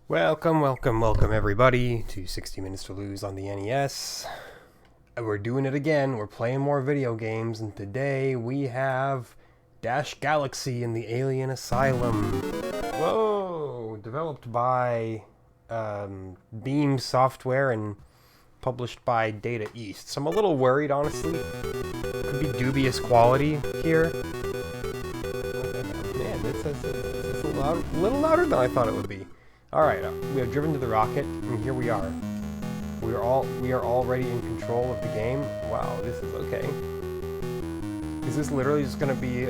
Welcome everybody to 60 Minutes to Lose on the NES. We're doing it again. We're playing more video games, and today we have Dash Galaxy in the Alien Asylum. Whoa! Developed by Beam Software and published by Data East. So I'm a little worried, honestly. Could be dubious quality here. Man, it's a little louder than I thought it would be. Alright, we have driven to the rocket, and here we are. We are already in control of the game. Wow, this is okay. Is this literally just gonna be,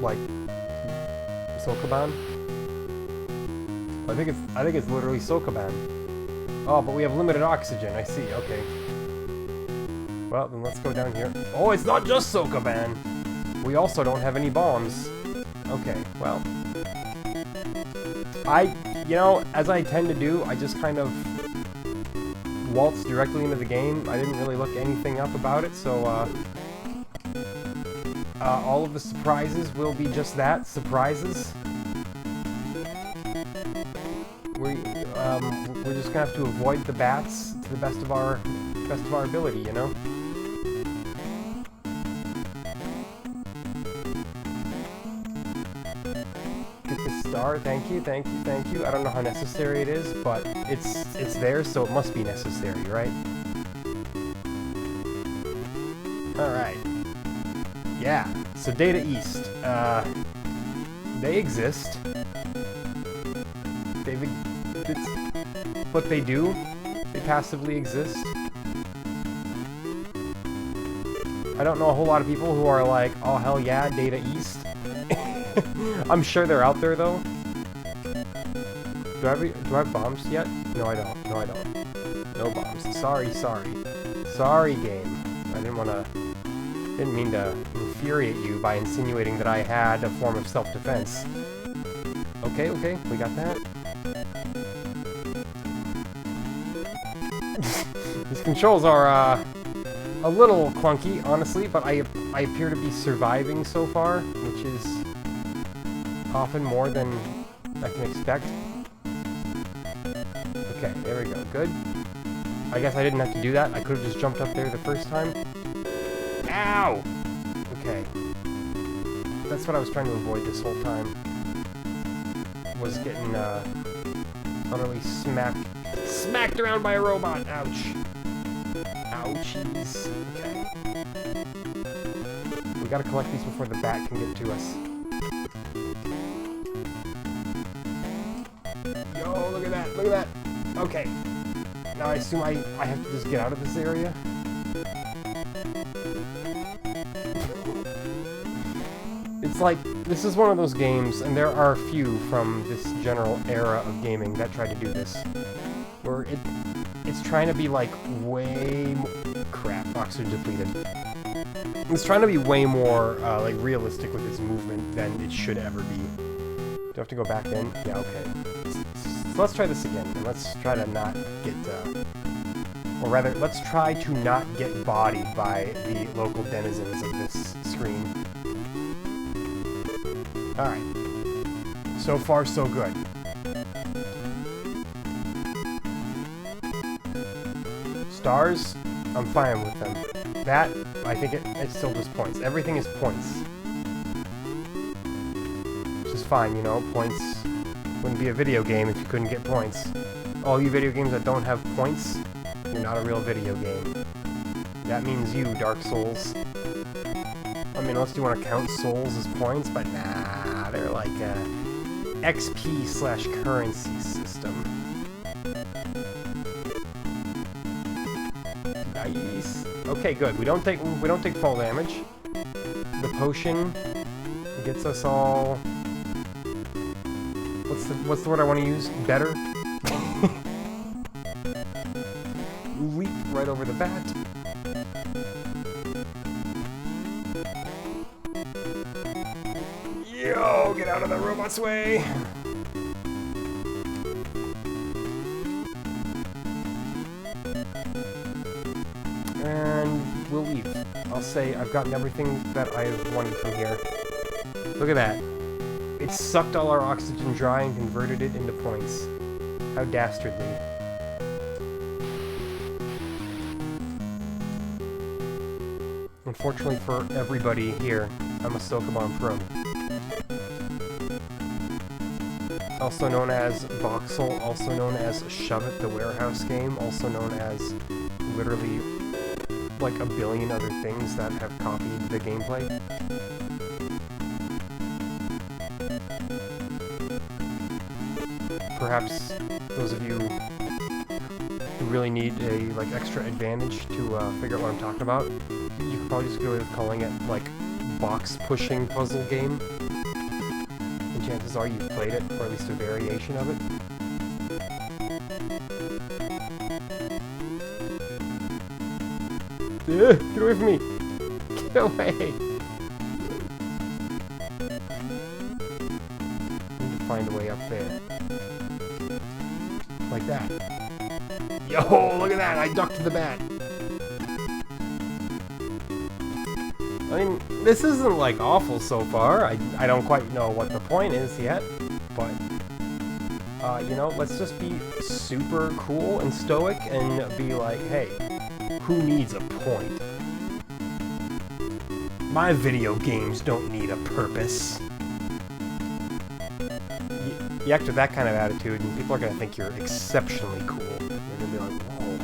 like, Sokoban? I think it's literally Sokoban. Oh, but we have limited oxygen, I see, okay. Well, then let's go down here. Oh, it's not just Sokoban! We also don't have any bombs. Okay, well. You know, as I tend to do, I just kind of waltzed directly into the game. I didn't really look anything up about it, so all of the surprises will be just that, surprises. We're just gonna have to avoid the bats to the best of our ability, you know. Star, thank you. I don't know how necessary it is, but it's there, so it must be necessary, right? Alright. Yeah, so Data East. They exist. It's what they do. They passively exist. I don't know a whole lot of people who are like, oh hell yeah, Data East. I'm sure they're out there, though. Do I have bombs yet? No, I don't. No bombs. Sorry, game. I didn't mean to infuriate you by insinuating that I had a form of self-defense. Okay, we got that. These controls are, a little clunky, honestly, but I appear to be surviving so far, which is often more than I can expect. Okay, there we go. Good. I guess I didn't have to do that. I could have just jumped up there the first time. Ow! Okay. That's what I was trying to avoid this whole time. Was getting, utterly smacked around by a robot. Ouch. Ouchies. Okay. We gotta collect these before the bat can get to us. Yo, look at that. Okay. Now I assume I have to just get out of this area. It's like, this is one of those games, and there are a few from this general era of gaming that try to do this, where it's trying to be like way more... Crap, oxygen depleted. It's trying to be way more like realistic with its movement than it should ever be. Do I have to go back in? Yeah, okay. So let's try this again, and let's try to not get, or rather, let's try to not get bodied by the local denizens of this screen. Alright. So far, so good. Stars, I'm fine with them. That, I think it's still just points. Everything is points. Which is fine, you know, points... Wouldn't be a video game if you couldn't get points. All you video games that don't have points, you're not a real video game. That means you, Dark Souls. I mean, unless you want to count souls as points, but nah, they're like a XP/currency system. Nice. Okay, good. We don't take fall damage. The potion gets us all. What's the word I want to use? Better? Leap right over the bat. Yo, get out of the robot's way! And we'll leave. I'll say I've gotten everything that I wanted from here. Look at that. It sucked all our oxygen dry and converted it into points. How dastardly. Unfortunately for everybody here, I'm a Sokoban Pro. Also known as Voxel, also known as Shove It, the warehouse game, also known as literally like a billion other things that have copied the gameplay. Perhaps those of you who really need a like extra advantage to figure out what I'm talking about, you could probably just go with calling it like box pushing puzzle game. And chances are you've played it, or at least a variation of it. Ugh, get away from me! Get away! Need to find a way up there. Like that. Yo, look at that! I ducked the bat! I mean, this isn't like awful so far. I don't quite know what the point is yet, but you know, let's just be super cool and stoic and be like, hey, who needs a point? My video games don't need a purpose. You act with that kind of attitude, and people are gonna think you're exceptionally cool. They're gonna be like, whoa,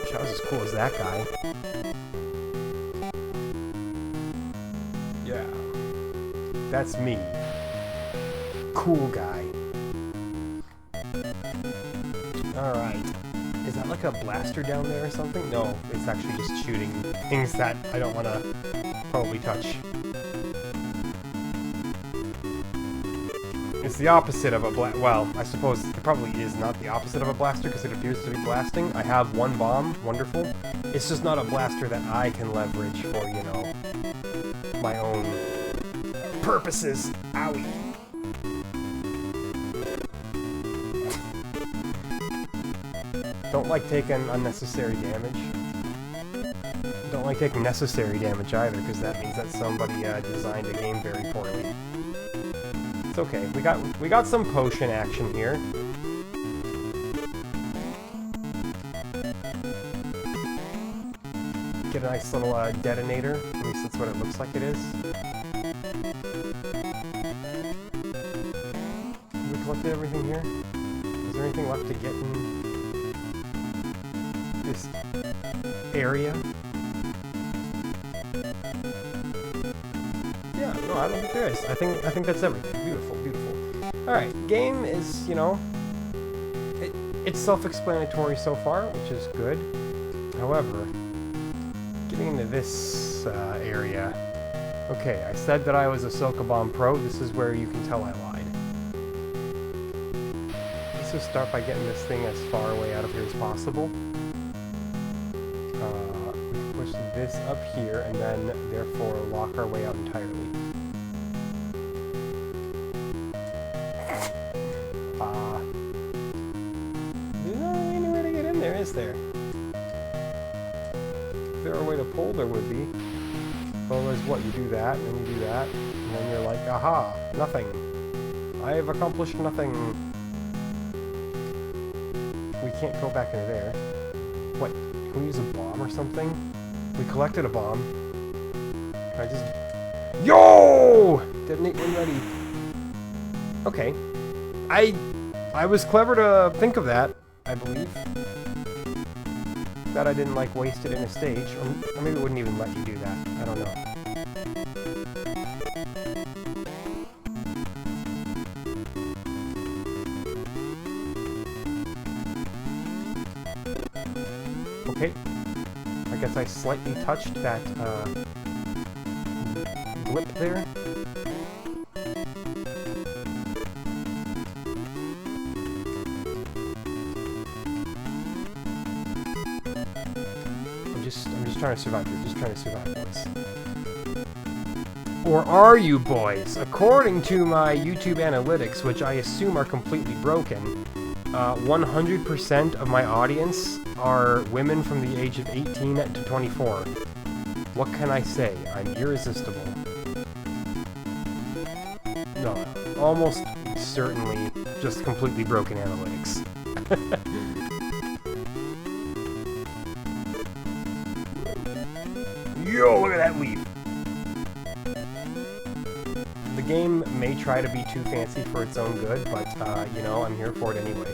wish I was as cool as that guy. Yeah, that's me. Cool guy. Alright. Is that like a blaster down there or something? No, it's actually just shooting things that I don't want to probably touch. It's the opposite of a well, I suppose it probably is not the opposite of a blaster because it appears to be blasting. I have one bomb, wonderful. It's just not a blaster that I can leverage for, you know, my own purposes. Owie. Don't like taking unnecessary damage. Don't like taking necessary damage either, because that means that somebody designed a game very poorly. It's okay. We got some potion action here. Get a nice little detonator. At least that's what it looks like it is. Have we collected everything here? Is there anything left to get in this area? Yeah, no, I don't think there is. I think that's everything. Beautiful, beautiful. Alright, game is, you know, it's self-explanatory so far, which is good. However, getting into this area... Okay, I said that I was a Sokoban Pro. This is where you can tell I lied. Let's just start by getting this thing as far away out of here as possible. Push this up here, and then, therefore, lock our way out entirely. There's not really anywhere to get in there, is there? If there were a way to pull, there would be. Otherwise, what? You do that, and then you do that, and then you're like, aha, nothing. I have accomplished nothing. We can't go back into there. What? Can we use a bomb or something? We collected a bomb. Can I just... Yo! Detonate when ready. Okay. I was clever to think of that, I believe. That I didn't, like, waste it in a stage. Or maybe it wouldn't even let you do that. I don't know. Okay. I guess I slightly touched that, blip there. I'm just trying to survive here. Just trying to survive, boys. Or are you, boys? According to my YouTube analytics, which I assume are completely broken, 100% of my audience are women from the age of 18 to 24. What can I say? I'm irresistible. No, almost certainly just completely broken analytics. Yo, look at that leap! The game may try to be too fancy for its own good, but, you know, I'm here for it anyway.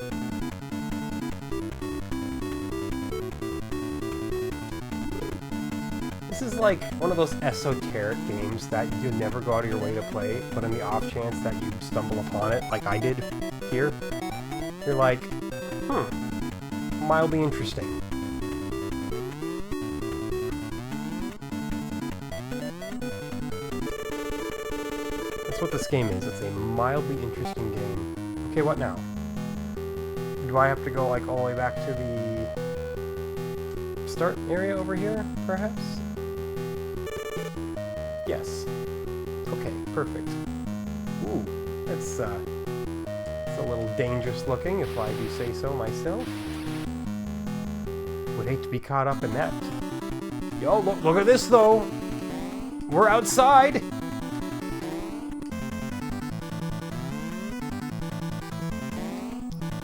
This is like one of those esoteric games that you never go out of your way to play, but in the off chance that you stumble upon it, like I did here, you're like, mildly interesting. That's what this game is. It's a mildly interesting game. Okay, what now? Do I have to go, like, all the way back to the start area over here, perhaps? Yes. Okay, perfect. Ooh, that's a little dangerous looking, if I do say so myself. Would hate to be caught up in that. Yo, look at this, though! We're outside!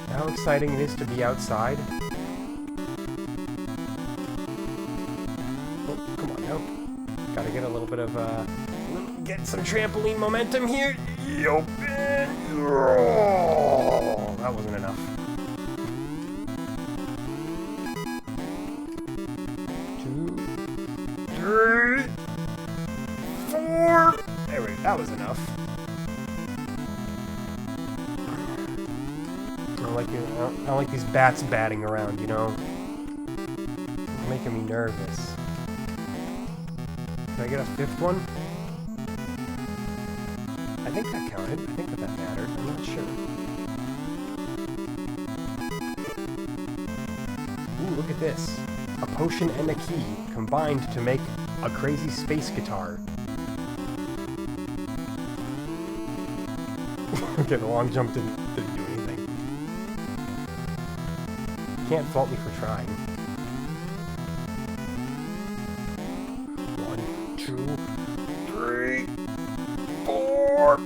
How exciting it is to be outside. Oh, come on now. Gotta get a little bit of, get some trampoline momentum here. Yup. Oh, that wasn't enough. 2, 3, 4. There we go. That was enough. I don't like these bats batting around, you know? It's making me nervous. Can I get a 5th one? I think that counted. I think that mattered. I'm not sure. Ooh, look at this. A potion and a key combined to make a crazy space guitar. Okay, the long jump didn't do anything. Can't fault me for trying. 1, 2, 3, 4,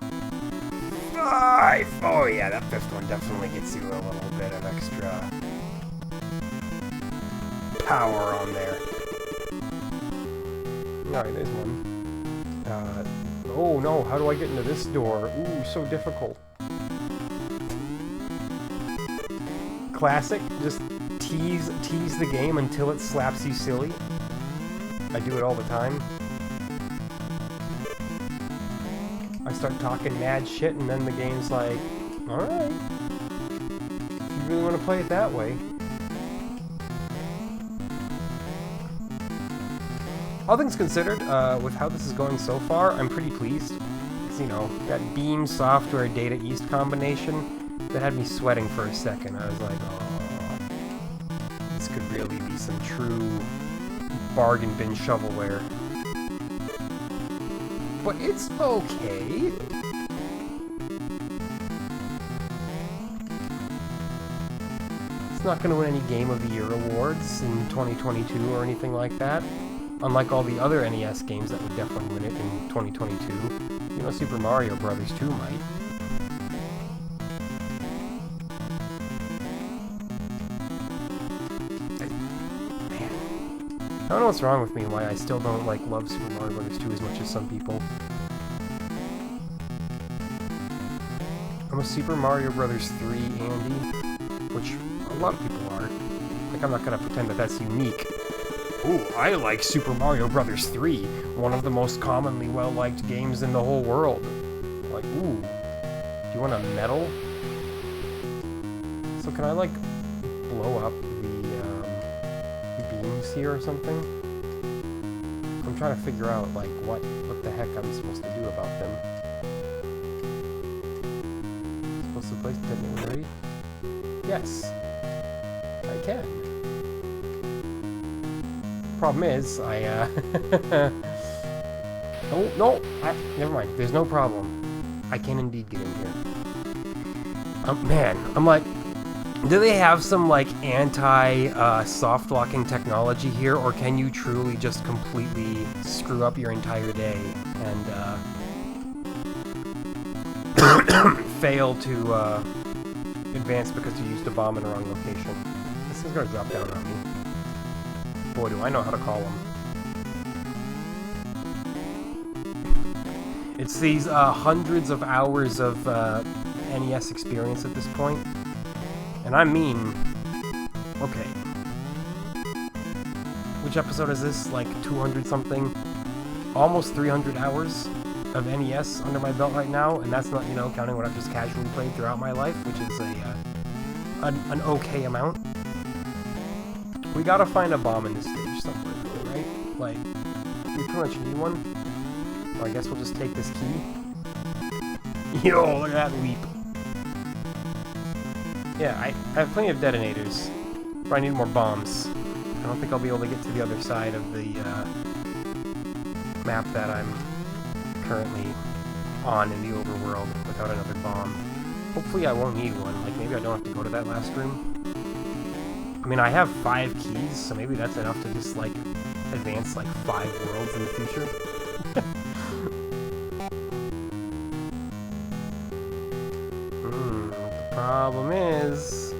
5. Oh yeah, that 5th one definitely gets you a little bit of extra power on there. Alright, there's one. Oh no, how do I get into this door? Ooh, so difficult. Classic, just tease the game until it slaps you silly. I do it all the time. I start talking mad shit and then the game's like, alright, if you really want to play it that way. All things considered, with how this is going so far, I'm pretty pleased. It's, you know, that Beam software data east combination that had me sweating for a second. I was like, oh, this could really be some true bargain bin shovelware. But it's okay. It's not going to win any Game of the Year awards in 2022 or anything like that. Unlike all the other NES games that would definitely win it in 2022. You know, Super Mario Brothers 2 might. Man. I don't know what's wrong with me and why I still don't, like, love Super Mario Brothers 2 as much as some people. I'm a Super Mario Brothers 3 Andy, which a lot of people are. Like, I'm not gonna pretend that that's unique. Ooh, I like Super Mario Brothers 3, one of the most commonly well-liked games in the whole world. Like, ooh, do you want a medal? So can I, like, blow up the beams here or something? I'm trying to figure out, like, what the heck I'm supposed to do about them. Supposed to place detonate ready? Yes, I can. Problem is, oh, no! Never mind. There's no problem. I can indeed get in here. Man, I'm like, do they have some, like, soft locking technology here, or can you truly just completely screw up your entire day and, fail to advance because you used a bomb in the wrong location. This is gonna drop down on me. Boy, do I know how to call them. It's these hundreds of hours of NES experience at this point. And I mean... Okay. Which episode is this? Like 200 something? Almost 300 hours of NES under my belt right now, and that's not, you know, counting what I've just casually played throughout my life, which is an okay amount. We gotta find a bomb in this stage somewhere, right? Like, we pretty much need one. Or I guess we'll just take this key. Yo, look at that leap. Yeah, I have plenty of detonators, but I need more bombs. I don't think I'll be able to get to the other side of the map that I'm currently on in the overworld without another bomb. Hopefully I won't need one. Like, maybe I don't have to go to that last room. I mean, I have 5 keys, so maybe that's enough to just, like, advance, like, 5 worlds in the future. What the problem is...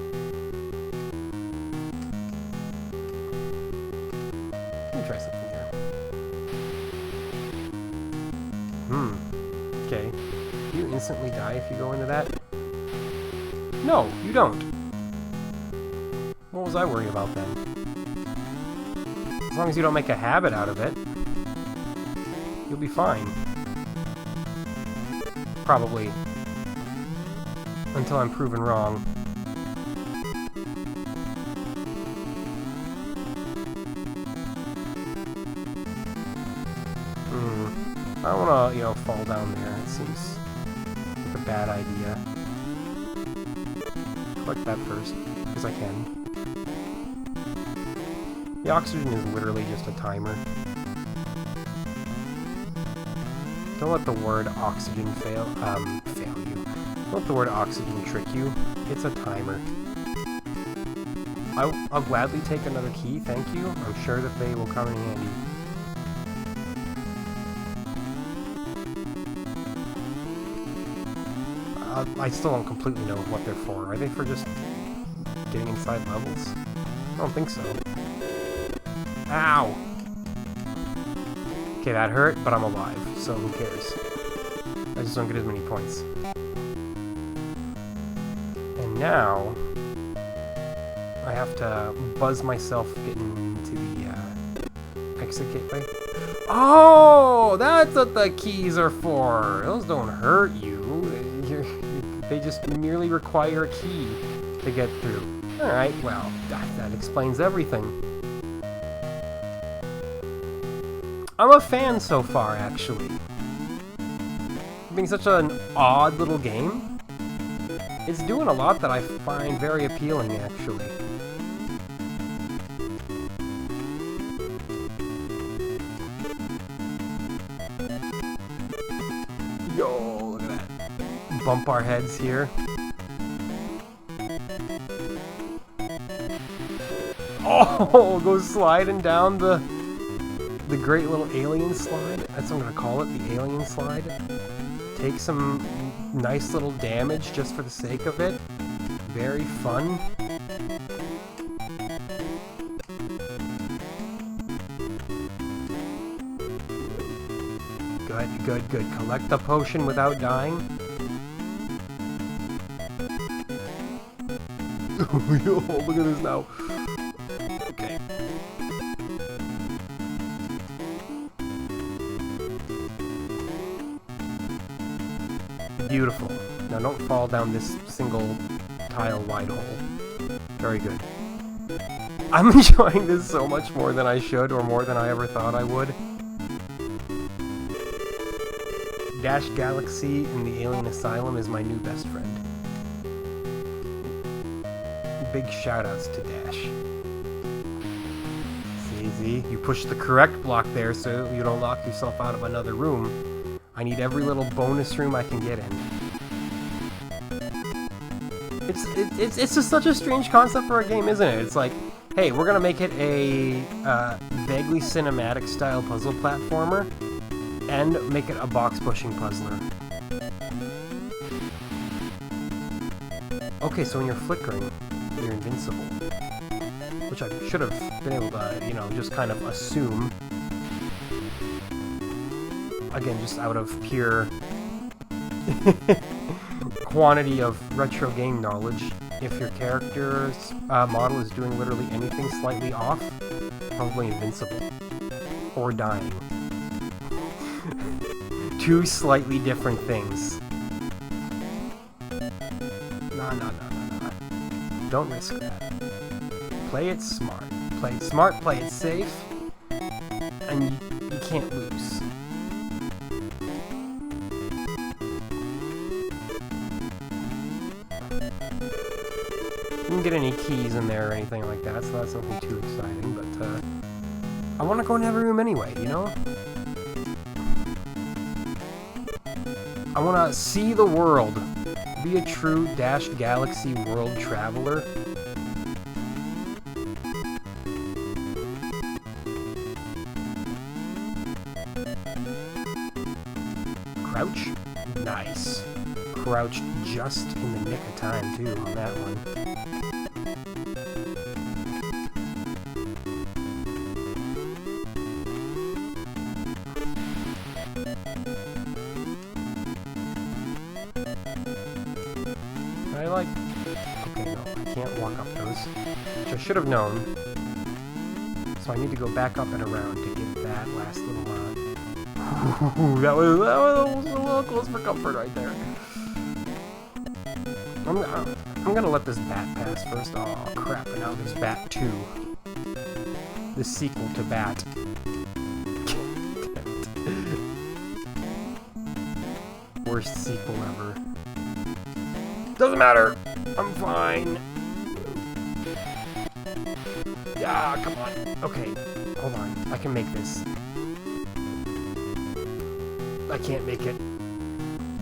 Let me try something here. Okay. Do you instantly die if you go into that? No, you don't. What was I worried about then? As long as you don't make a habit out of it, you'll be fine. Probably. Until I'm proven wrong. I don't want to, you know, fall down there. It seems like a bad idea. Collect that first, because I can. The oxygen is literally just a timer. Don't let the word oxygen fail you. Don't let the word oxygen trick you. It's a timer. I'll gladly take another key, thank you. I'm sure that they will come in handy. I still don't completely know what they're for. Are they for just getting inside levels? I don't think so. Ow! Okay, that hurt, but I'm alive, so who cares? I just don't get as many points. And now... I have to buzz myself getting into the exit gateway. Oh! That's what the keys are for! Those don't hurt you. They just merely require a key to get through. Alright, well, that explains everything. I'm a fan so far, actually. Being such an odd little game, it's doing a lot that I find very appealing, actually. Yo, look at that. Bump our heads here. Oh, go sliding down the great little alien slide. That's what I'm gonna call it, the alien slide. Take some nice little damage just for the sake of it. Very fun. Good, good, good. Collect the potion without dying. Yo, look at this now. Okay. Beautiful. Now don't fall down this single tile wide hole. Very good. I'm enjoying this so much more than I should, or more than I ever thought I would. Dash Galaxy in the Alien Asylum is my new best friend. Big shoutouts to Dash. It's easy. You push the correct block there so you don't lock yourself out of another room. I need every little bonus room I can get in. It's just such a strange concept for a game, isn't it? It's like, hey, we're gonna make it a vaguely cinematic style puzzle platformer and make it a box pushing puzzler. Okay, so when you're flickering, you're invincible. Which I should have been able to, you know, just kind of assume. Again, just out of pure quantity of retro game knowledge. If your character's model is doing literally anything slightly off, probably invincible. Or dying. Two slightly different things. No. Don't risk that. Play it smart. Play it smart, play it safe, and you can't lose. Didn't get any keys in there or anything like that, so that's nothing too exciting, but I want to go in every room anyway, you know? I want to see the world. Be a true Dash Galaxy world traveler. Crouch? Nice. Crouched just in the nick of time, too, on that one. Okay, no, I can't walk up those, which I should have known. So I need to go back up and around to get that last little, that was a little close for comfort right there. I'm gonna let this bat pass first. Oh crap, and now there's Bat 2. The sequel to Bat. Worst sequel ever. Doesn't matter! I'm fine! Yeah, come on. Okay, hold on. I can make this. I can't make it.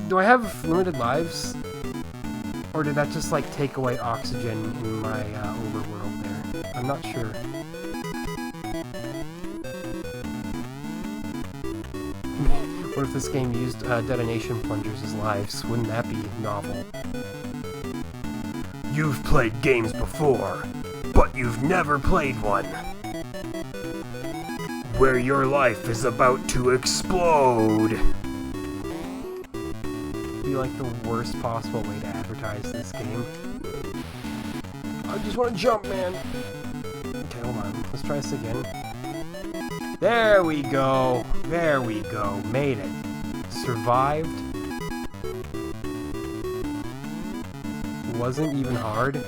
Do I have limited lives? Or did that just, like, take away oxygen in my overworld there? I'm not sure. What if this game used detonation plungers as lives? Wouldn't that be novel? You've played games before, but you've never played one where your life is about to explode. Be like the worst possible way to advertise this game. I just want to jump, man. Okay, hold on. Let's try this again. There we go. There we go. Made it. Survived. Wasn't even hard.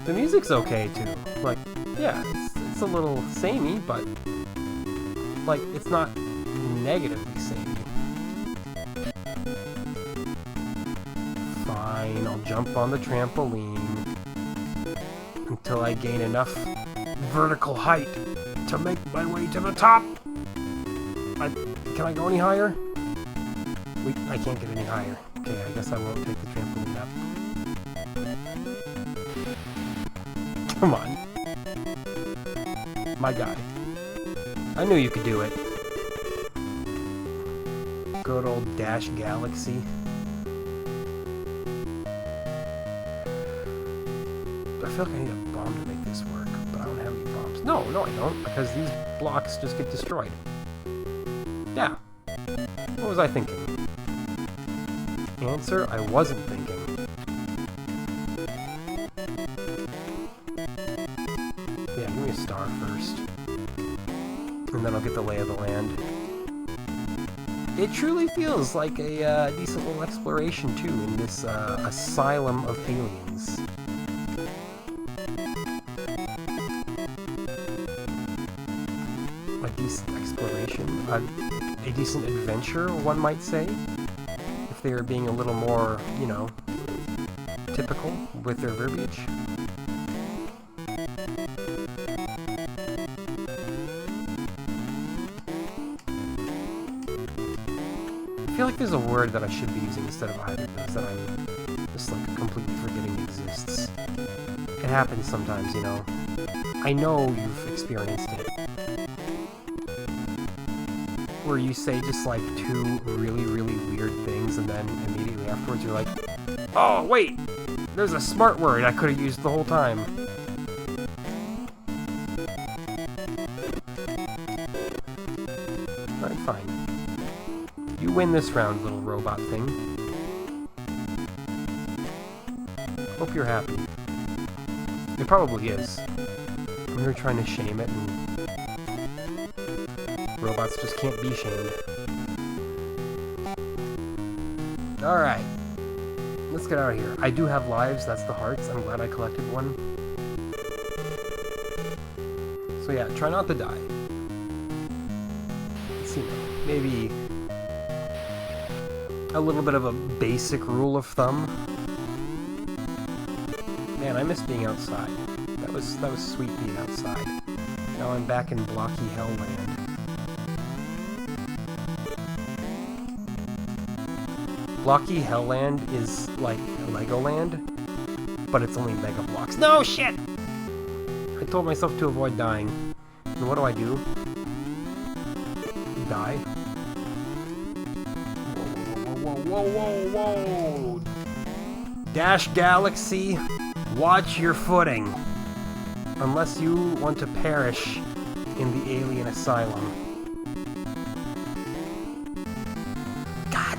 The music's okay too. Like, yeah, it's a little samey, but like it's not negatively samey. Fine, I'll jump on the trampoline until I gain enough vertical height to make my way to the top. Can I go any higher? Wait, I can't get any higher. Okay, I guess I won't take the trampoline up. Come on. My guy. I knew you could do it. Good old Dash Galaxy. I feel like I need a bomb to make this work, but I don't have any bombs. No, I don't, because these blocks just get destroyed. Yeah. What was I thinking? Answer, I wasn't thinking. Yeah, give me a star first. And then I'll get the lay of the land. It truly feels like a decent little exploration, too, in this Asylum of aliens. A decent exploration. A decent adventure, one might say, if they were being a little more, you know, typical with their verbiage. I feel like there's a word that I should be using instead of either of those that I'm just like completely forgetting exists. It happens sometimes, you know. I know you've experienced it. where you say just like two really, really weird things and then immediately afterwards you're like, oh, wait! There's a smart word I could have used the whole time. Alright, fine. You win this round, little robot thing. Hope you're happy. It probably is. I'm here trying to shame it, and robots just can't be shamed. Alright. Let's get out of here. I do have lives, that's the hearts. I'm glad I collected one. So yeah, try not to die. Let's see, maybe a little bit of a basic rule of thumb. Man, I miss being outside. That was sweet being outside. Now I'm back in blocky hellland. Blocky hellland is like Legoland, but it's only Mega Blocks. No shit! I told myself to avoid dying. And what do? Die? Whoa, whoa, whoa, whoa, whoa! Dash Galaxy, watch your footing. Unless you want to perish in the alien asylum. God!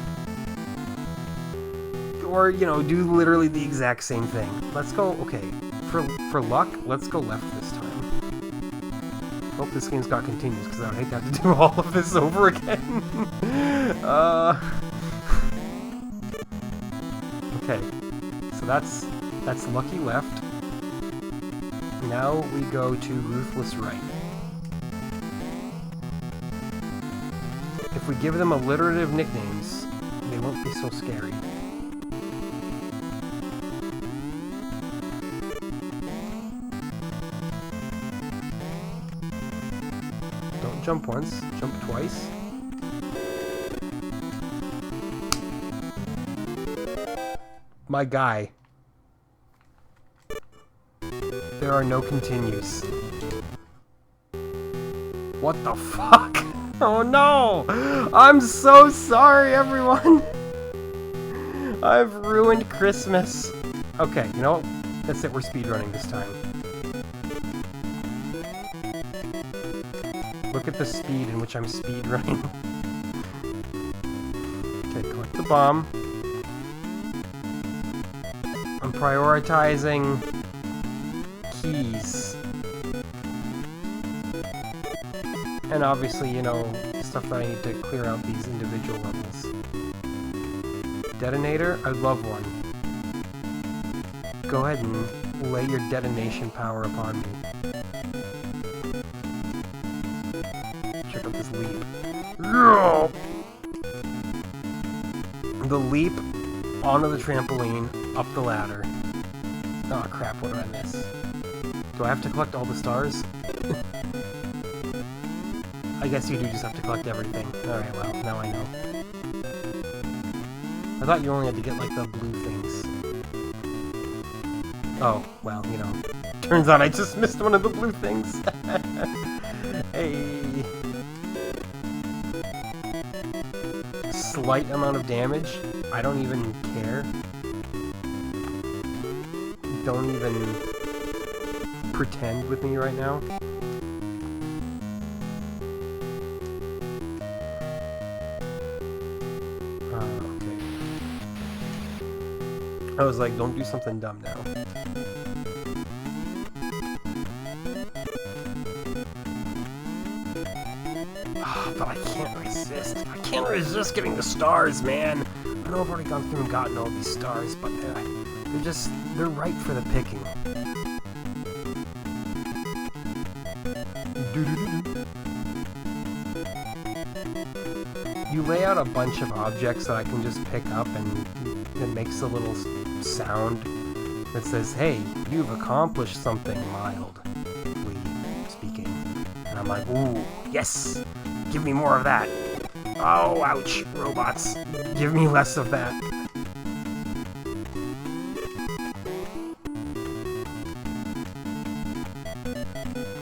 Or, you know, do literally the exact same thing. Let's go, okay, for luck, let's go left this time. Hope this game's got continues, because I would hate to have to do all of this over again. Okay, so that's lucky left. Now we go to ruthless right. If we give them alliterative nicknames, they won't be so scary. Don't jump once, jump twice. My guy. There are no continues. What the fuck? Oh no! I'm so sorry, everyone! I've ruined Christmas. Okay, you know what? That's it, we're speedrunning this time. Look at the speed in which I'm speedrunning. Okay, collect the bomb. I'm prioritizing keys. And obviously, you know, stuff that I need to clear out these individual levels. Detonator? I'd love one. Go ahead and lay your detonation power upon me. Check out this leap. The leap onto the trampoline, up the ladder. Oh crap, what did I miss? Do I have to collect all the stars? I guess you do just have to collect everything. Alright, well, now I know. I thought you only had to get, like, the blue things. Oh, well, you know. Turns out I just missed one of the blue things. Hey. Slight amount of damage. I don't even care. Don't even pretend with me right now. Okay. I was like, don't do something dumb now. But I can't resist. I can't resist getting the stars, man. I know I've already gone through and gotten all these stars, but they're right for the picking. You lay out a bunch of objects that I can just pick up, and it makes a little sound that says, hey, you've accomplished something mildly speaking. And I'm like, ooh, yes! Give me more of that! Oh, ouch, robots. Give me less of that.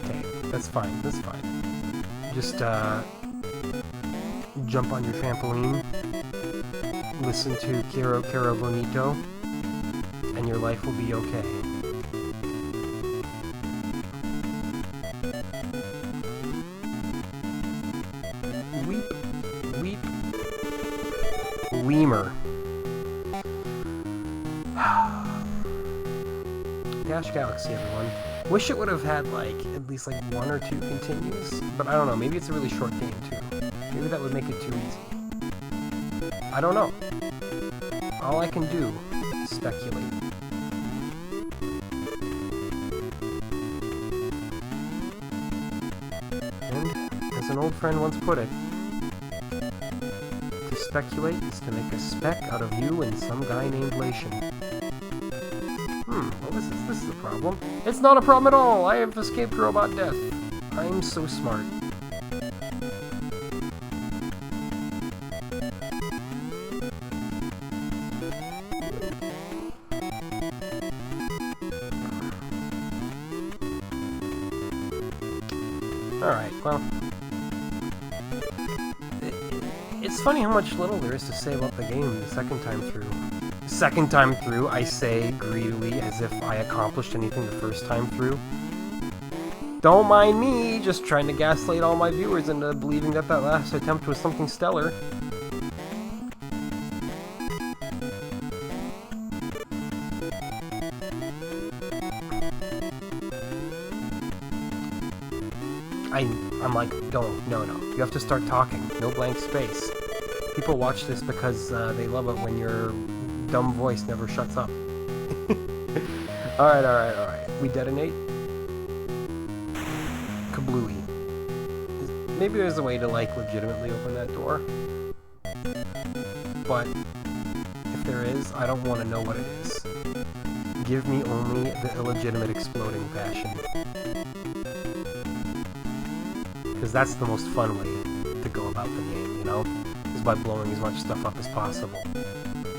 Okay, that's fine, that's fine. Just, jump on your trampoline, listen to Quiero Quiero Bonito, and your life will be okay. Weep, weep, lemur. Dash Galaxy, everyone. Wish it would have had, like, at least, like, 1 or 2 continues, but I don't know, maybe it's a really short game, too. Maybe that would make it too easy. I don't know. All I can do is speculate. And, as an old friend once put it, to speculate is to make a speck out of you and some guy named Lation. Well, this is a problem. It's not a problem at all! I have escaped robot death. I'm so smart. Alright, well... It's funny how much little there is to say about the game the second time through. Second time through, I say greedily, as if I accomplished anything the first time through. Don't mind me, just trying to gaslight all my viewers into believing that that last attempt was something stellar. I'm like, no, you have to start talking. No blank space. People watch this because they love it when your dumb voice never shuts up. Alright. We detonate. Kablooey. Maybe there's a way to, like, legitimately open that door. But if there is, I don't want to know what it is. Give me only the illegitimate exploding passion. Because that's the most fun way to go about the game, you know? Is by blowing as much stuff up as possible.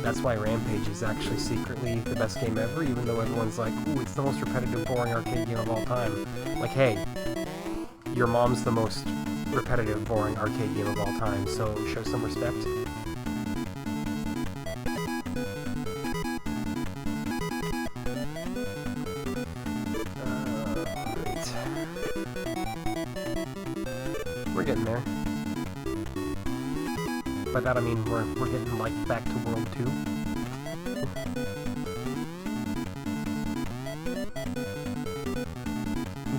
That's why Rampage is actually secretly the best game ever, even though everyone's like, ooh, it's the most repetitive, boring arcade game of all time. Like, hey, your mom's the most repetitive, boring arcade game of all time, so show some respect. Right. We're getting there. By that I mean we're getting, like, back to World 2.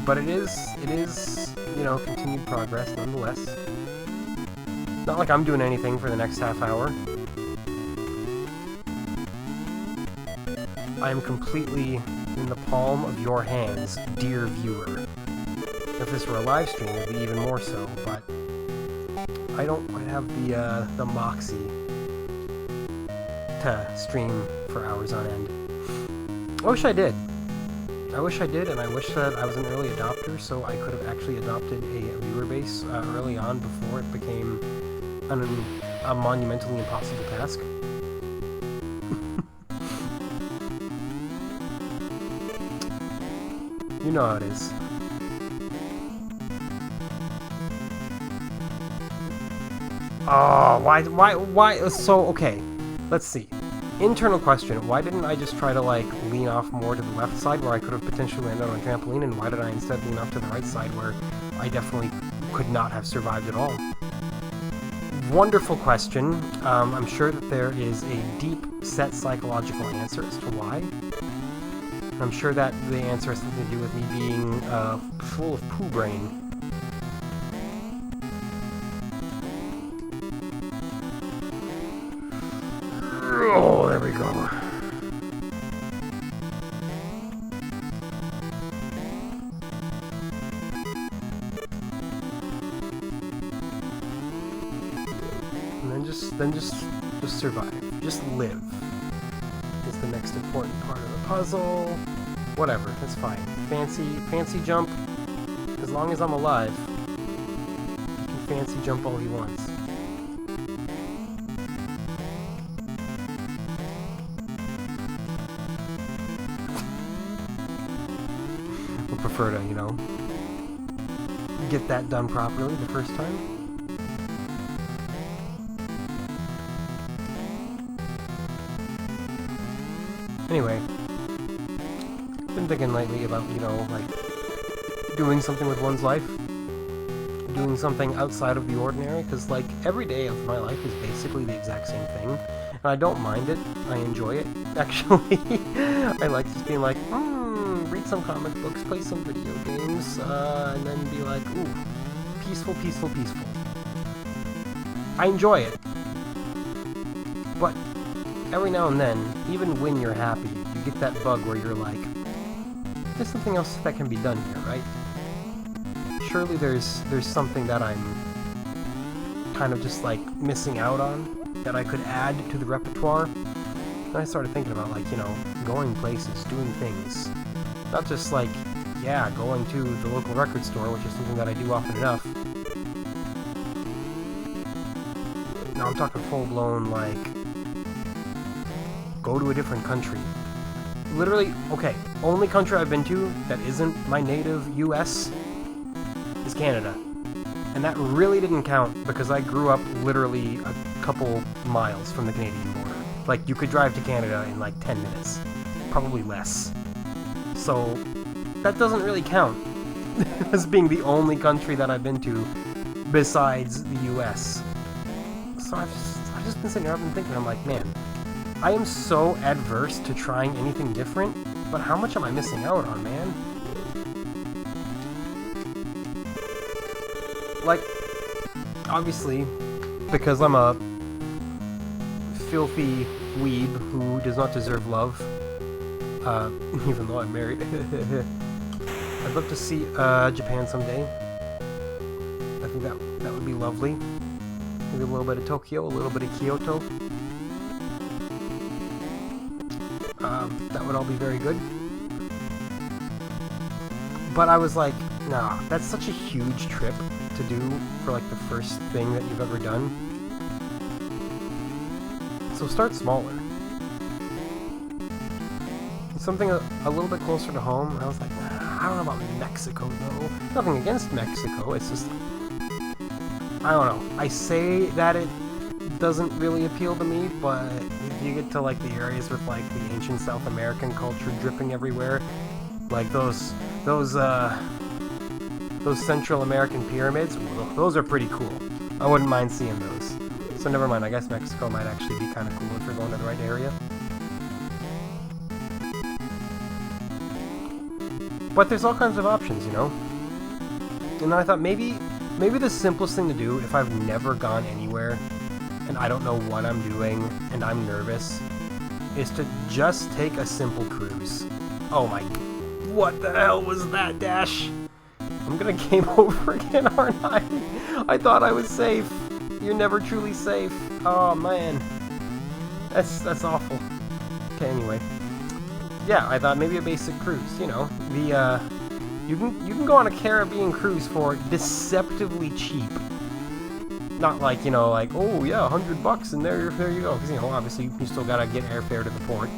But it is, you know, continued progress nonetheless. Not like I'm doing anything for the next half hour. I am completely in the palm of your hands, dear viewer. If this were a live stream, it would be even more so, but I don't quite have the moxie to stream for hours on end. I wish I did. And I wish that I was an early adopter, so I could have actually adopted a viewer base early on before it became a monumentally impossible task. You know how it is. Oh, why? So, okay, let's see. Internal question, why didn't I just try to, like, lean off more to the left side where I could have potentially landed on a trampoline, and why did I instead lean off to the right side where I definitely could not have survived at all? Wonderful question. I'm sure that there is a deep-set psychological answer as to why. I'm sure that the answer has something to do with me being full of poo brain. Oh, there we go. And then just survive. Just live is the next important part of the puzzle. Whatever, that's fine. Fancy jump. As long as I'm alive, he can fancy jump all he wants. Would prefer to, you know, get that done properly the first time. Anyway, been thinking lately about, you know, like, doing something with one's life. Doing something outside of the ordinary, because, like, every day of my life is basically the exact same thing. And I don't mind it. I enjoy it, actually. I like just being like, read some comic books, play some video games, and then be like, ooh, peaceful, peaceful, peaceful. I enjoy it. But every now and then, even when you're happy, you get that bug where you're like, there's something else that can be done here, right? Surely there's something that I'm kind of just like missing out on that I could add to the repertoire. And I started thinking about, like, you know, going places, doing things. Not just like, yeah, going to the local record store, which is something that I do often enough. Now I'm talking full-blown, like, go to a different country. Literally, okay, only country I've been to that isn't my native US is Canada. And that really didn't count because I grew up literally a couple miles from the Canadian border. Like, you could drive to Canada in like 10 minutes. Probably less. So, that doesn't really count as being the only country that I've been to besides the US. So I've just been sitting here, I've been thinking, I'm like, man, I am so adverse to trying anything different, but how much am I missing out on, man? Like, obviously, because I'm a filthy weeb who does not deserve love, even though I'm married. I'd love to see Japan someday. I think that would be lovely. Maybe a little bit of Tokyo, a little bit of Kyoto. That would all be very good. But I was like, nah, that's such a huge trip to do for like the first thing that you've ever done. So start smaller. Something a little bit closer to home. I was like, nah, I don't know about Mexico though. Nothing against Mexico, it's just, I don't know. I say that it doesn't really appeal to me, but if you get to like the areas with like the ancient South American culture dripping everywhere, like those Central American pyramids, well, those are pretty cool. I wouldn't mind seeing those. So never mind, I guess Mexico might actually be kind of cool if you're going to the right area. But there's all kinds of options, you know? And I thought maybe the simplest thing to do if I've never gone anywhere and I don't know what I'm doing and I'm nervous is to just take a simple cruise. Oh my, what the hell was that, Dash? I'm gonna game over again, aren't I? I thought I was safe. You're never truly safe. Oh man. That's awful. Okay, anyway. Yeah, I thought maybe a basic cruise, you know. The you can go on a Caribbean cruise for deceptively cheap. Not like, you know, like, oh yeah, $100 and there you go. Because, you know, obviously you still gotta get airfare to the port.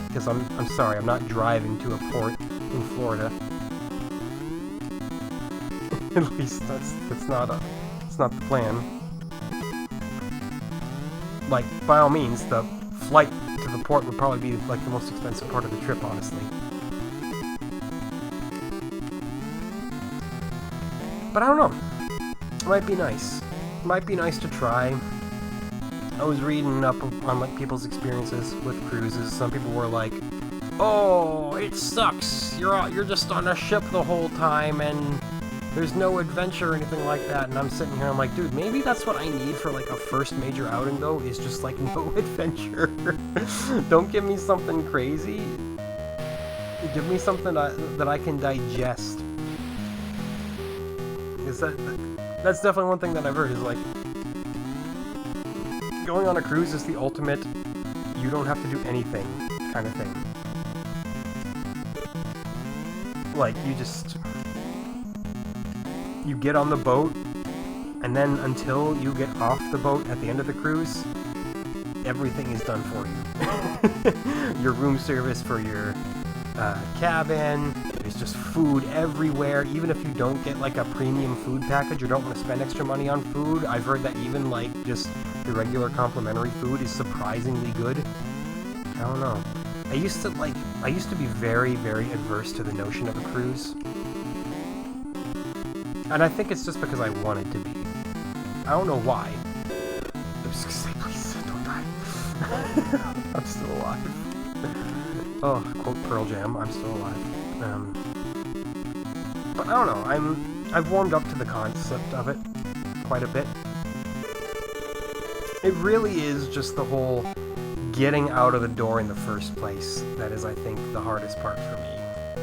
Because I'm sorry, I'm not driving to a port in Florida. At least that's not the plan. Like, by all means, the flight to the port would probably be like the most expensive part of the trip, honestly. But I don't know. It might be nice. It might be nice to try. I was reading up on like people's experiences with cruises. Some people were like, "Oh, it sucks. You're just on a ship the whole time and there's no adventure or anything like that." And I'm sitting here, I'm like, dude, maybe that's what I need for like a first major outing though, is just like no adventure. Don't give me something crazy. Give me something that I can digest. That's definitely one thing that I've heard is like, going on a cruise is the ultimate you don't have to do anything kind of thing. Like, you get on the boat, and then until you get off the boat at the end of the cruise, everything is done for you. Your room service for your cabin, there's just food everywhere. Even if you don't get like a premium food package or don't want to spend extra money on food, I've heard that even like just the regular complimentary food is surprisingly good. I don't know. I used to be very, very adverse to the notion of a cruise. And I think it's just because I wanted to be. I don't know why. I'm just gonna say, please, don't die. I'm still alive. Oh, quote Pearl Jam, I'm still alive. But I don't know, I've warmed up to the concept of it quite a bit. It really is just the whole getting out of the door in the first place that is, I think, the hardest part for me.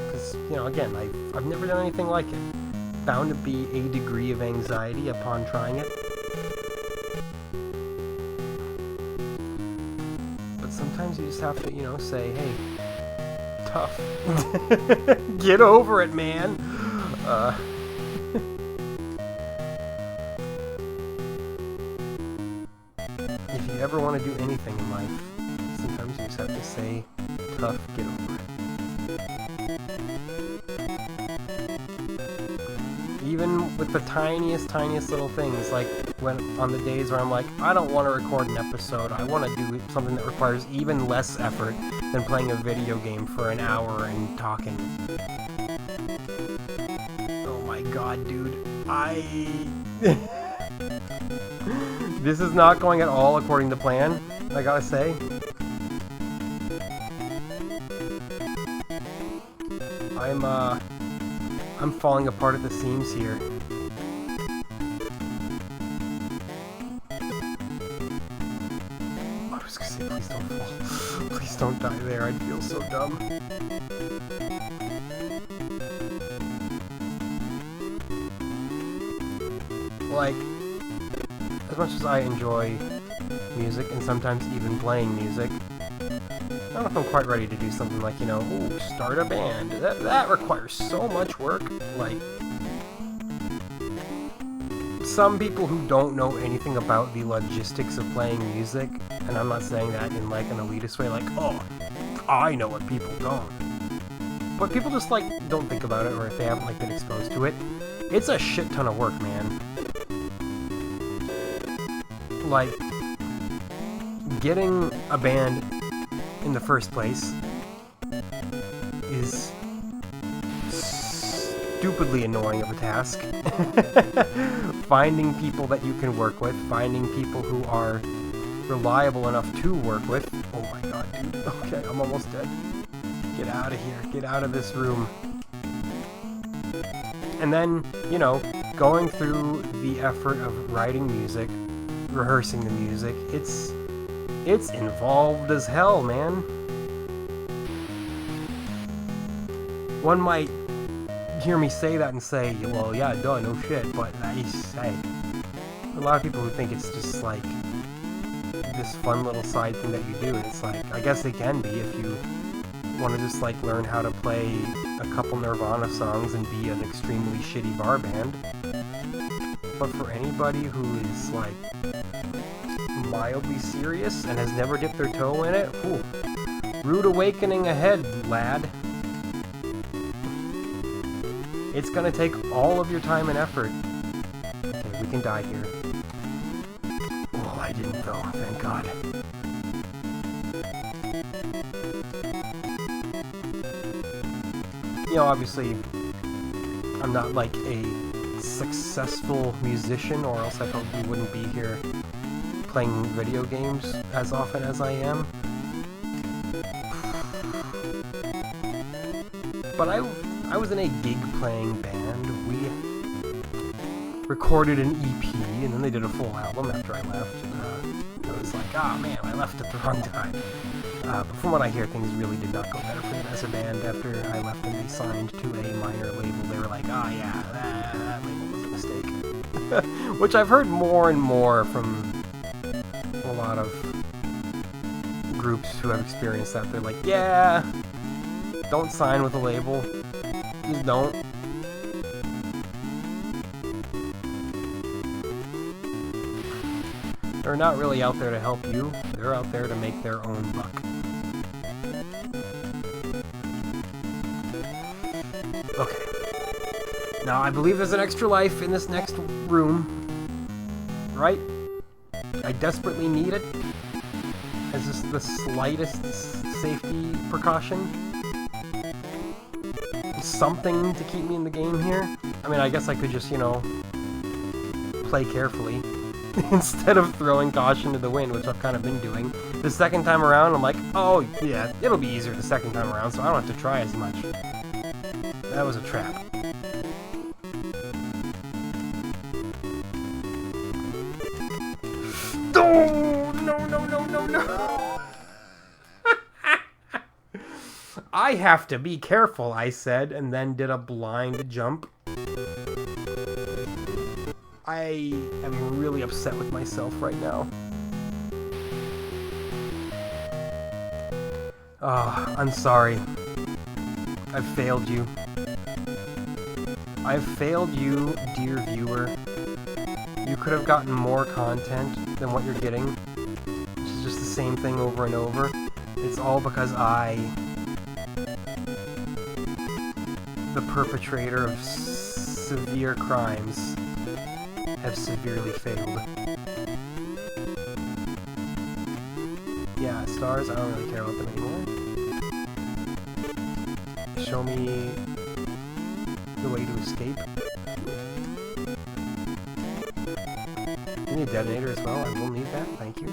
Because, you know, again, I've never done anything like it. Bound to be a degree of anxiety upon trying it. But sometimes you just have to, you know, say, hey, tough. Get over it, man. If you ever want to do anything in life, sometimes you just have to say, tough, get over it. Even with the tiniest little things, like when on the days where I'm like, I don't want to record an episode, I want to do something that requires even less effort than playing a video game for an hour and talking. Oh my god, dude. This is not going at all according to plan, I gotta say. I'm falling apart at the seams here. I was gonna say, please don't fall. Please don't die there, I'd feel so dumb. Like, as much as I enjoy music, and sometimes even playing music, I don't know if I'm quite ready to do something like, you know, ooh, start a band. That requires so much work. Like, some people who don't know anything about the logistics of playing music, and I'm not saying that in like an elitist way, like, oh, I know what people don't. But people just like don't think about it, or if they haven't like been exposed to it, it's a shit ton of work, man. Like, getting a band in the first place is stupidly annoying of a task. Finding people that you can work with, finding people who are reliable enough to work with. Oh my god, dude. Okay, I'm almost dead. Get out of here. Get out of this room. And then, you know, going through the effort of writing music, rehearsing the music, it's involved as hell, man. One might hear me say that and say, well, yeah, duh, no shit, but hey, a lot of people who think it's just like this fun little side thing that you do, it's like, I guess it can be if you want to just like learn how to play a couple Nirvana songs and be an extremely shitty bar band. But for anybody who is like mildly serious and has never dipped their toe in it, whew, rude awakening ahead, lad. It's gonna take all of your time and effort. Okay, we can die here. Oh, I didn't though, thank god. You know, obviously, I'm not like a successful musician, or else I probably wouldn't be here playing video games as often as I am. But I was in a gig-playing band. We recorded an EP, and then they did a full album after I left. I was like, ah, man, I left at the wrong time. But from what I hear, things really did not go better for them as a band after I left and they signed to a minor label. They were like, ah, yeah, that label was a mistake. Which I've heard more and more from a lot of groups who have experienced that. They're like, yeah, don't sign with a label. Just don't. They're not really out there to help you. They're out there to make their own buck. Okay. Now, I believe there's an extra life in this next room. Right? I desperately need it. As just the slightest safety precaution. Something to keep me in the game here. I mean, I guess I could just, you know, play carefully instead of throwing caution to the wind, which I've kind of been doing. The second time around, I'm like, oh, yeah, it'll be easier the second time around, so I don't have to try as much. That was a trap. Oh, no. I have to be careful, I said, and then did a blind jump. I am really upset with myself right now. Oh, I'm sorry. I've failed you. I've failed you, dear viewer. You could have gotten more content than what you're getting, which is just the same thing over and over. It's all because I, the perpetrator of severe crimes, have severely failed. Yeah, stars, I don't really care about them anymore. Show me the way to escape. You need a detonator as well, I will need that, thank you.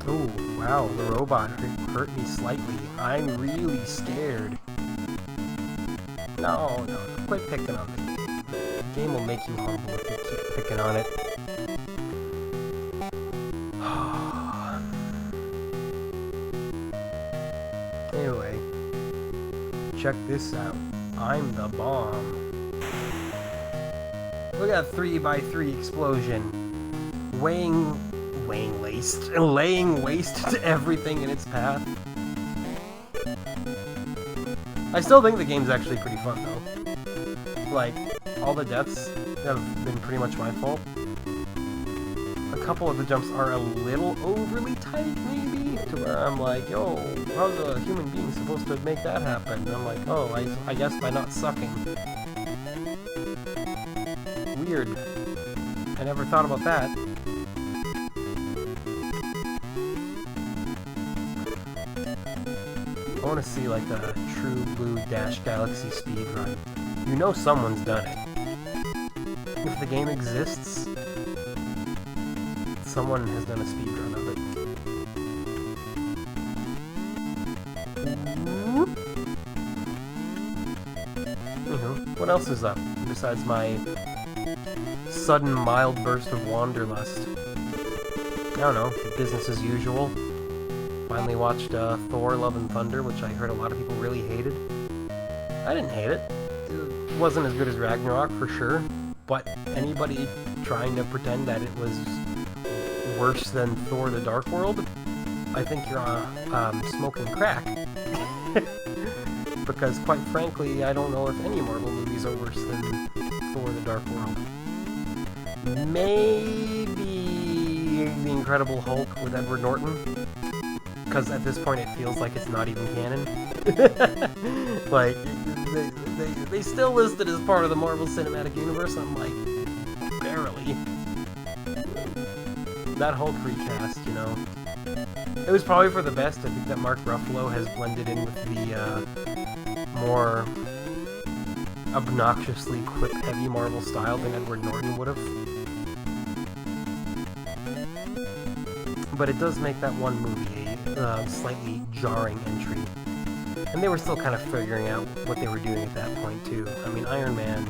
Oh, wow, the robot hurt me slightly. I'm really scared. No, quit picking on the game. The game will make you humble if you keep picking on it. Anyway, check this out. I'm the bomb. Look at that 3x3 explosion. Laying waste to everything in its path. I still think the game's actually pretty fun, though. Like, all the deaths have been pretty much my fault. A couple of the jumps are a little overly tight, maybe, to where I'm like, yo, how's a human being supposed to make that happen? And I'm like, oh, I guess by not sucking. Weird. I never thought about that. I want to see like a true blue Dash Galaxy speedrun. You know someone's done it. If the game exists, someone has done a speedrun of it. Anywho, what else is up besides my sudden mild burst of wanderlust? I don't know, business as usual. Finally watched Thor: Love and Thunder, which I heard a lot of people really hated. I didn't hate it. It wasn't as good as Ragnarok, for sure. But anybody trying to pretend that it was worse than Thor: The Dark World, I think you're smoking crack. Because, quite frankly, I don't know if any Marvel movies are worse than Thor: The Dark World. Maybe The Incredible Hulk with Edward Norton. Because at this point it feels like it's not even canon. Like, they still list it as part of the Marvel Cinematic Universe, I'm like, barely. That Hulk recast, you know, it was probably for the best. I think that Mark Ruffalo has blended in with the more obnoxiously quip-heavy Marvel style than Edward Norton would have. But it does make that one movie a slightly jarring entry. And they were still kind of figuring out what they were doing at that point, too. I mean, Iron Man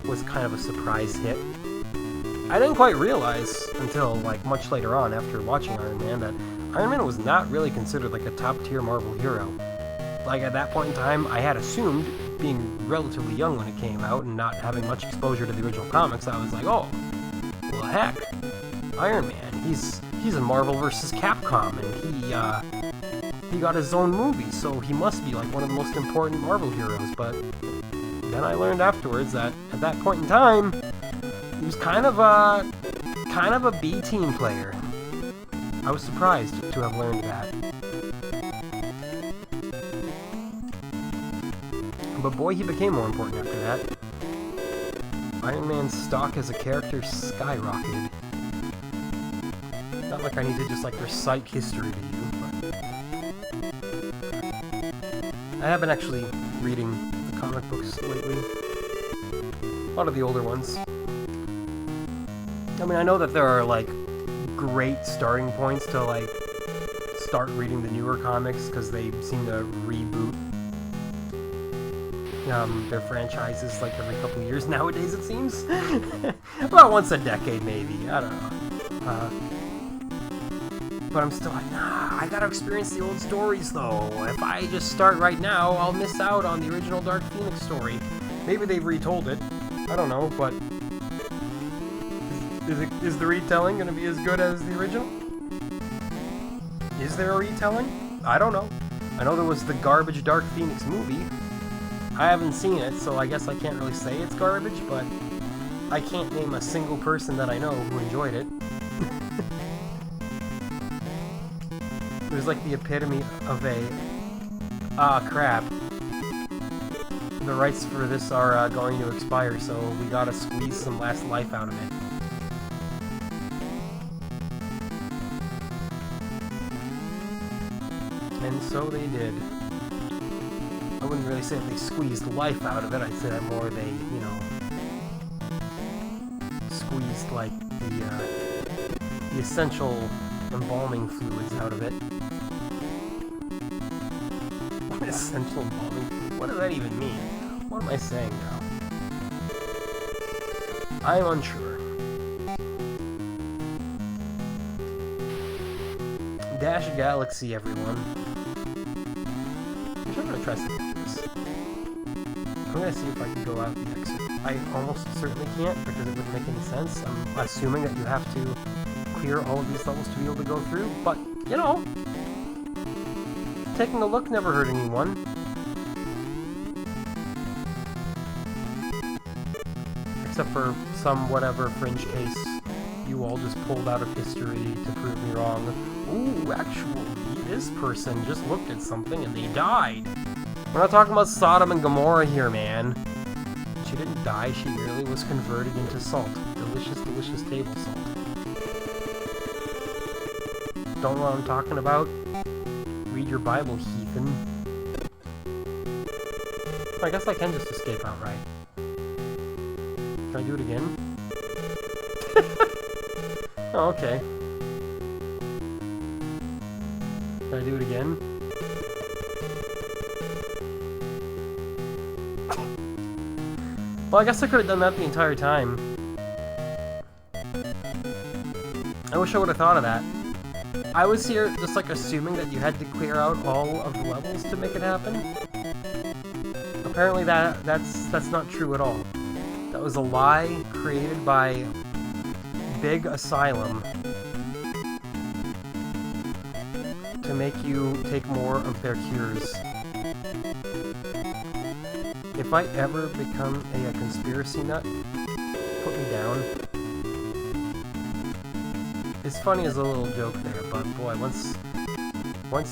was kind of a surprise hit. I didn't quite realize until, like, much later on after watching Iron Man that Iron Man was not really considered, like, a top-tier Marvel hero. Like, at that point in time, I had assumed, being relatively young when it came out and not having much exposure to the original comics, I was like, oh, well, heck, Iron Man, he's a Marvel vs. Capcom, and he got his own movie, so he must be like one of the most important Marvel heroes. But then I learned afterwards that at that point in time, he was kind of a B-team player. I was surprised to have learned that. But boy, he became more important after that. Iron Man's stock as a character skyrocketed. Not like I need to just like recite history to you, but I have been actually reading the comic books lately. A lot of the older ones. I mean, I know that there are like great starting points to like start reading the newer comics because they seem to reboot their franchises like every couple of years nowadays, it seems. About once a decade, maybe. I don't know. But I'm still like, nah, I gotta experience the old stories though. If I just start right now, I'll miss out on the original Dark Phoenix story. Maybe they've retold it. I don't know, but is the retelling gonna be as good as the original? Is there a retelling? I don't know. I know there was the garbage Dark Phoenix movie. I haven't seen it, so I guess I can't really say it's garbage, but I can't name a single person that I know who enjoyed it. It was like the epitome of a, crap. The rights for this are going to expire, so we gotta squeeze some last life out of it. And so they did. I wouldn't really say they squeezed life out of it, I'd say that more they, you know, squeezed like the essential embalming fluids out of it. Essential embalming fluid? What does that even mean? What am I saying now? I'm unsure. Dash Galaxy, everyone. I'm gonna try something like this. I'm gonna see if I can go out the exit. I almost certainly can't because it wouldn't make any sense. I'm assuming that you have to clear all of these levels to be able to go through, but, you know, taking a look never hurt anyone. Except for some whatever fringe case you all just pulled out of history to prove me wrong. Ooh, actually, this person just looked at something and they died. We're not talking about Sodom and Gomorrah here, man. She didn't die, she merely was converted into salt. Delicious, delicious table salt. Don't know what I'm talking about? Read your Bible, heathen. I guess I can just escape outright. Can I do it again? Oh, okay. Can I do it again? Well, I guess I could have done that the entire time. I wish I would have thought of that. I was here just like assuming that you had to clear out all of the levels to make it happen. Apparently that's not true at all. That was a lie created by Big Asylum to make you take more of their cures. If I ever become a conspiracy nut, put me down. It's funny as a little joke there, but boy, once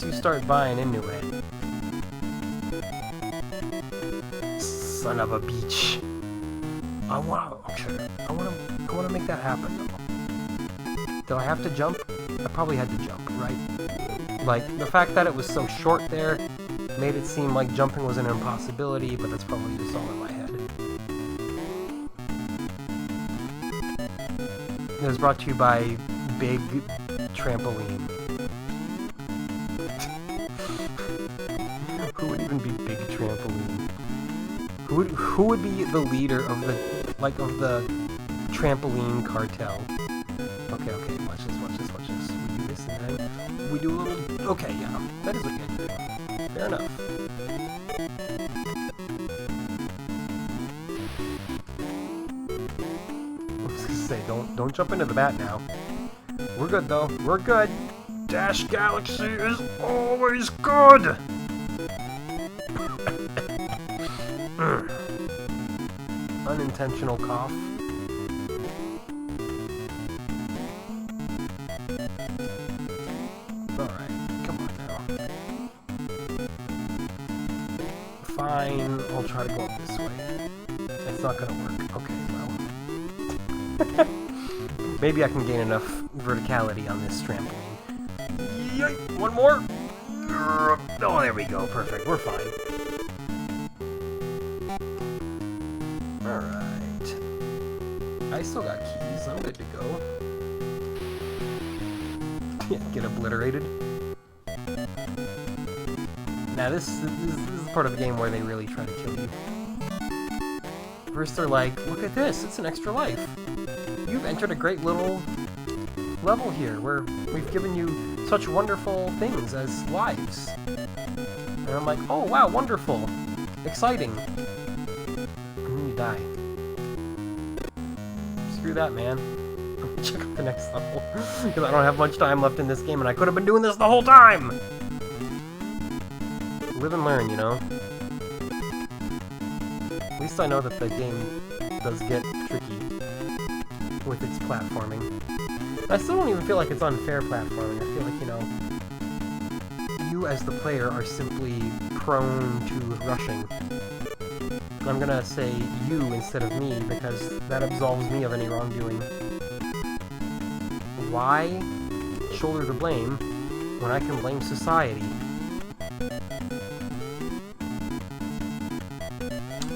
you start buying into it, son of a beach. I wanna make that happen though. Do I have to jump? I probably had to jump, right? Like, the fact that it was so short there made it seem like jumping was an impossibility, but that's probably just all in my head. It was brought to you by Big Trampoline. Who would even be Big Trampoline? Who would be the leader of the trampoline cartel? Okay, watch this. We do this and then we do a little... Okay, yeah, that is what you do. Fair enough. I was gonna say, don't jump into the bat now. We're good though. We're good. Dash Galaxy is always good. Unintentional cough. Alright, come on now. Fine, I'll try to go up this way. It's not gonna work. Okay, well. Maybe I can gain enough verticality on this trampoline. Yay! One more! Oh, there we go. Perfect. We're fine. Alright. I still got keys. I'm good to go. Get obliterated. Now this is part of the game where they really try to kill you. First they're like, look at this, it's an extra life. You've entered a great little level here where we've given you such wonderful things as lives. And I'm like, oh wow, wonderful, exciting. And then you die. Screw that, man. Check out the next level. Because I don't have much time left in this game and I could have been doing this the whole time! Live and learn, you know? At least I know that the game does get tricky with its platforming. I still don't even feel like it's unfair platforming. I feel like, you know, you as the player are simply prone to rushing. I'm gonna say you instead of me because that absolves me of any wrongdoing. Why shoulder the blame when I can blame society?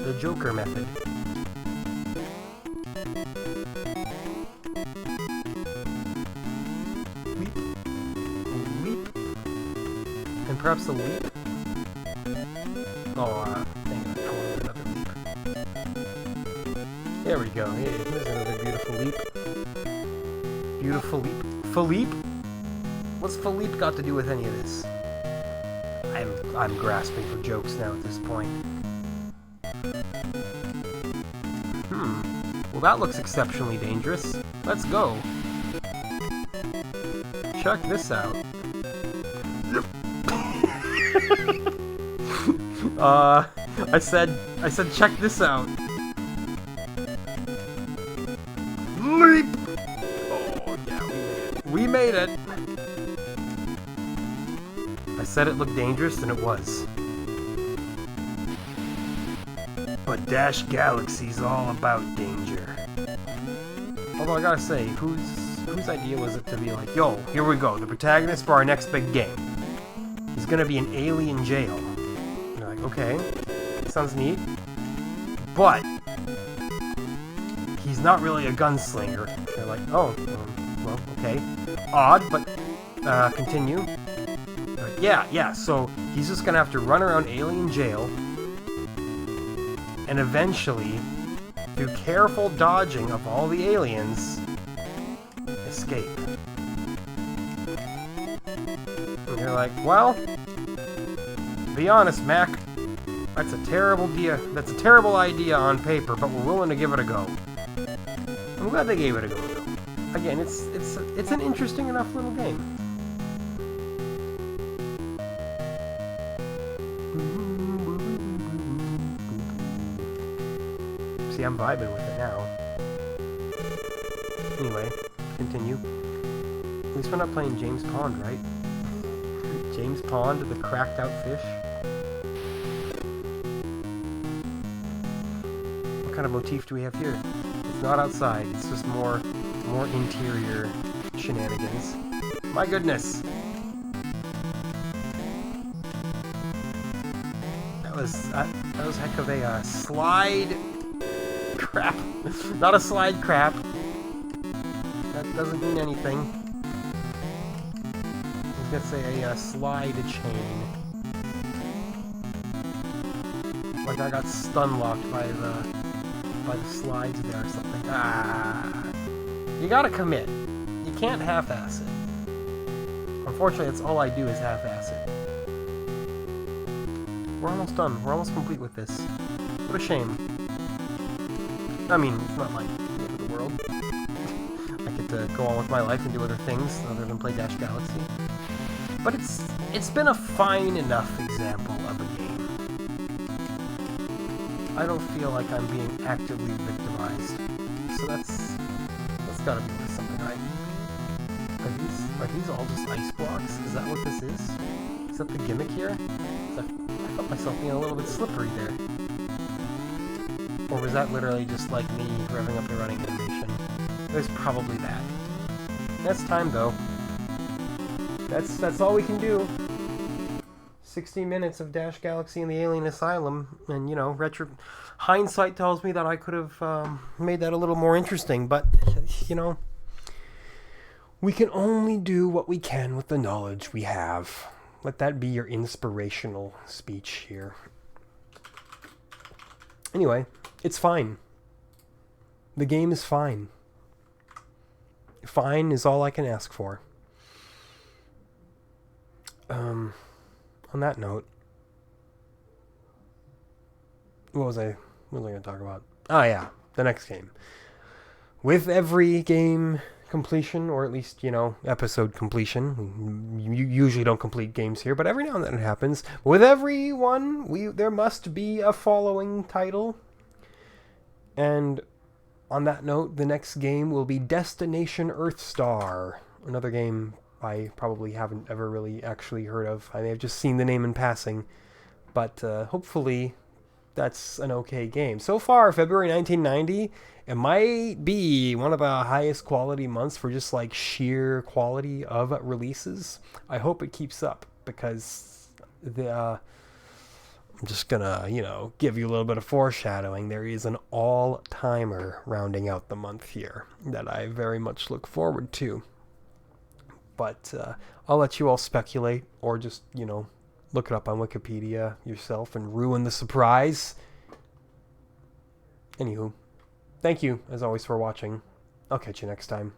The Joker method. Leap. Leap. And perhaps a leap. Oh, dang it, I wanted another leap. There we go. Hey, here's another beautiful leap. Beautiful leap. Philippe? What's Philippe got to do with any of this? I'm grasping for jokes now at this point. Well, that looks exceptionally dangerous. Let's go. Check this out. I said check this out. Leap! Oh, yeah, we made it. I said it looked dangerous, and it was. But Dash Galaxy's all about danger. Although I gotta say, whose idea was it to be like, yo, here we go, the protagonist for our next big game. He's gonna be in alien jail. And you're like, okay, sounds neat. But he's not really a gunslinger. They're like, oh, well, okay. Odd, but continue. Like, yeah, so he's just gonna have to run around alien jail and eventually, through careful dodging of all the aliens, escape. And you're like, well, to be honest, Mac, that's a terrible idea on paper, but we're willing to give it a go. I'm glad they gave it a go, though. Again, it's an interesting enough little game. See, I'm vibing with it now. Anyway, continue. At least we're not playing James Pond, right? James Pond, the cracked out fish? What kind of motif do we have here? It's not outside, it's just more interior shenanigans. My goodness! That was heck of a slide crap. Not a slide crap. That doesn't mean anything. I was gonna say a slide chain. Like I got stun locked by the slides there or something. Ah! You gotta commit. You can't half-ass it. Unfortunately, that's all I do is half-ass it. We're almost done. We're almost complete with this. What a shame. I mean, it's not like the end of the world. I get to go on with my life and do other things other than play Dash Galaxy. But it's been a fine enough example of a game. I don't feel like I'm being actively victimized. So that's gotta be worth something, right? Are these all just ice blocks? Is that what this is? Is that the gimmick here? I felt myself being a little bit slippery there. Or was that literally just like me revving up the running animation? There's probably that. That's time, though. That's all we can do. 60 minutes of Dash Galaxy and the Alien Asylum, and you know, hindsight tells me that I could have made that a little more interesting, but you know, we can only do what we can with the knowledge we have. Let that be your inspirational speech here. Anyway, it's fine. The game is fine. Fine is all I can ask for. On that note, what was I going to talk about? Ah, yeah, the next game. With every game completion, or at least, you know, episode completion, you usually don't complete games here, but every now and then it happens. With every one, there must be a following title. And on that note, the next game will be Destination Earthstar, another game I probably haven't ever really actually heard of. I may have just seen the name in passing, but hopefully that's an okay game. So far, February 1990, it might be one of the highest quality months for just like sheer quality of releases. I hope it keeps up, because I'm just gonna, you know, give you a little bit of foreshadowing. There is an all-timer rounding out the month here that I very much look forward to. But I'll let you all speculate, or just, you know, look it up on Wikipedia yourself and ruin the surprise. Anywho, thank you, as always, for watching. I'll catch you next time.